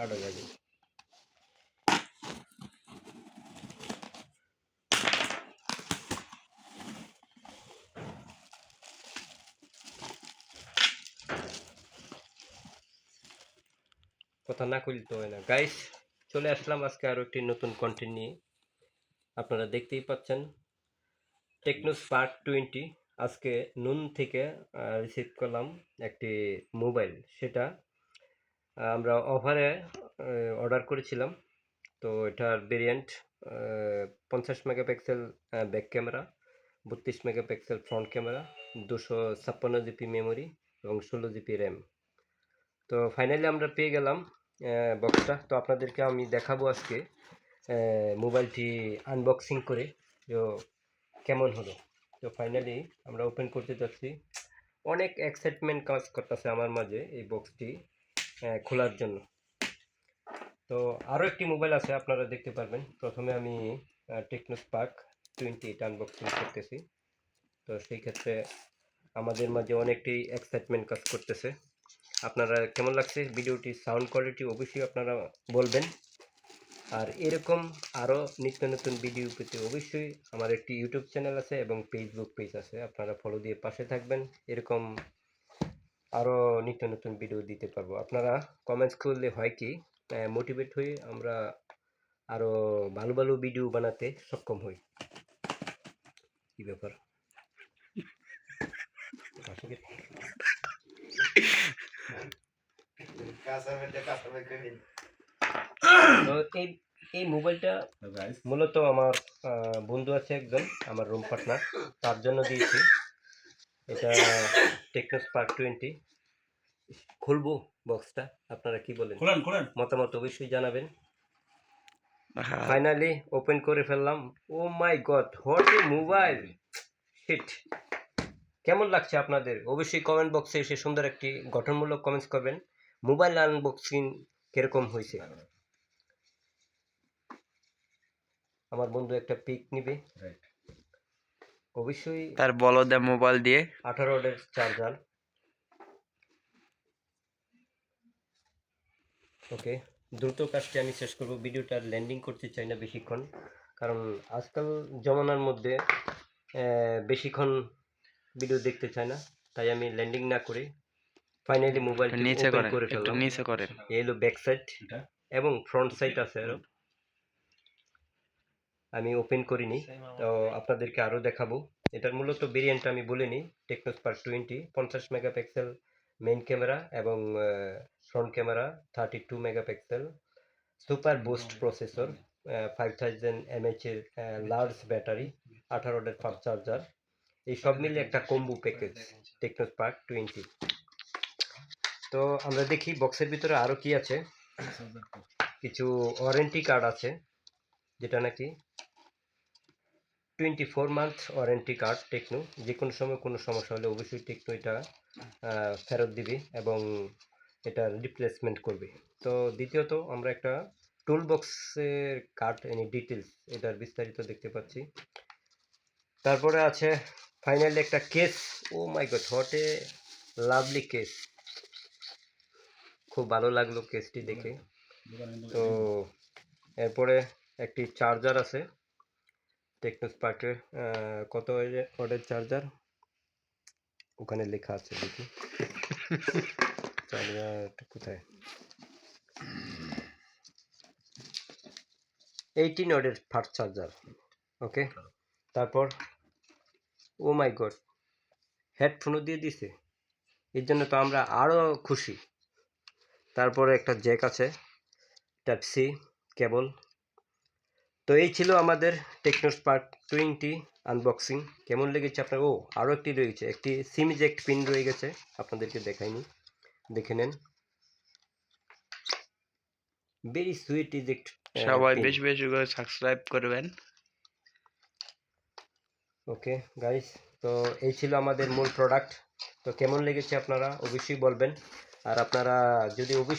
Hard হয়ে যাবে। কথা না কইলে তো হয় না। গাইস, চলে আসলাম আজকে আরো একটি নতুন কন্টেন্ট নিয়ে। আপনারা দেখতেই পাচ্ছেন টেকনো স্পার্ক 20 আজকে নুন থেকে রিসিভ করলাম একটি মোবাইল। সেটা আমরা অফারে অর্ডার করেছিলাম। তো এটার variant 50 megapixel back camera, 32 megapixel front camera, 256 GB memory এবং 16 জিবি র্যাম। তো ফাইনালি আমরা পেয়ে গেলাম বক্সটা। তো আপনাদেরকে আমি দেখাবো আজকে মোবাইলটি আনবক্সিং করে তো কেমন হলো। তো ফাইনালি আমরা ওপেন করতে যাচ্ছি। অনেক এক্সাইটমেন্ট কাজ করতেছে আমার মাঝে এই বক্সটি খোলার জন্য। তো আরও একটি মোবাইল আছে, আপনারা দেখতে পারবেন। প্রথমে আমি টেকনো স্পার্ক 20 এটা আনবক্সিং করতেছি। তো সেই ক্ষেত্রে আমাদের মাঝে অনেকটাই এক্সাইটমেন্ট কাজ করতেছে। আপনারা কেমন লাগছে ভিডিওটি, সাউন্ড কোয়ালিটি অবশ্যই আপনারা বলবেন। আর এরকম আরও নিত্য নতুন ভিডিও পেতে অবশ্যই আমার একটি ইউটিউব চ্যানেল আছে এবং ফেসবুক পেজ আছে, আপনারা ফলো দিয়ে পাশে থাকবেন। এরকম আরও নিত্য নতুন ভিডিও দিতে পারবো। আপনারা কমেন্টস করলে হয় কি মোটিভেট হয়ে আমরা আরও ভালো ভালো ভিডিও বানাতে সক্ষম হই। কি ব্যাপার? তো এই মোবাইলটা মূলত আমার বন্ধু আছে একজন, আমার রুম পার্টনার, তার জন্য দিয়েছি। এটা টেকনো স্পার্ক 20। খুলবো বক্সটা, আপনারা কি বলেন? মতামত অবশ্যই জানাবেন। ফাইনালি ওপেন করে ফেললাম। Oh my god, what a mobile! Shit! কেমন লাগছে আপনাদের অবশ্যই কমেন্ট বক্সে এসে সুন্দর একটি গঠনমূলক কমেন্টস করবেন। মোবাইল আনবক্সিং কিরকম হয়েছে? আমার বন্ধু একটা পিক নিবে অবশ্যই। তার বলদে মোবাইল দিয়ে 18 ওয়াটের চার্জার। ওকে, দ্রুত কাজটি আমি শেষ করব। ভিডিওটা ল্যান্ডিং করতে চাই না বেশিক্ষণ, কারণ আজকাল জমানার মধ্যে বেশিক্ষণ ভিডিও দেখতে চাই না। তাই আমি ল্যান্ডিং না করে ফাইনালি মোবাইলটি নিচে ওপেন করেন, করে একটু ফেললাম। নিচে করেন। এই হলো ব্যাক সাইড এবং ফ্রন্ট সাইড আছে আরো। আমি ওপেন করিনি, তো আপনাদেরকে আরও দেখাবো। এটার মূলত ভেরিয়েন্ট আমি বলিনি। Tecno Spark 20 50 megapixel main camera এবং front camera 32 megapixel, super boost processor, 5000 mAh এর লার্জ ব্যাটারি, 18 ওয়াটের ফাস্ট চার্জার। এই সব মিলে একটা কম্বো প্যাকেজ টেকনো স্পার্ক 20। তো আমরা দেখি বক্সের ভিতরে আরও কি আছে। কিছু ওয়ারেন্টি কার্ড আছে, যেটা নাকি 24 মান্থ ওয়ারেন্টি কার্ড টেকনো। যে কোনো সময় কোনো সমস্যা হলে অবশ্যই টেকনো এটা ফেরত দিবে এবং এটা রিপ্লেসমেন্ট করবে। তো দ্বিতীয়ত আমরা একটা টুল বক্সের কার্ড এনি ডিটেলস, এটার বিস্তারিত দেখতে পাচ্ছি। তারপরে আছে ফাইনালি একটা case. Oh my god, what a lovely case! খুব ভালো লাগলো কেসটি দেখে। তো এরপরে একটি চার্জার আছে টেকনো স্পার্কের। কত ওয়াটের চার্জার ওখানে লেখা আছে, দেখি চার্জারটা কোথায়। 18 ওয়াটের ফাস্ট চার্জার। ওকে, তারপর ও মাই গড, হেডফোনও দিয়ে দিছে, এর জন্য তো আমরা আরও খুশি। তারপরে একটা জ্যাক আছে, টাইপ সি কেবল। তো এই ছিল আমাদের টেকনো স্পার্ক 20 আনবক্সিং। কেমন লেগেছে আপনার? ও আরও একটি রয়েছে, একটি সিম ইজেক্ট পিন রয়ে গেছে, আপনাদেরকে দেখাইনি, দেখে নেন। Very sweet eject. সবাই বেশি বেশি করে সাবস্ক্রাইব করবেন। ওকে গাইস, তো এই ছিল আমাদের মূল প্রোডাক্ট। তো কেমন লেগেছে আপনারা অবশ্যই বলবেন। আর আপনারা যদি অবশ্যই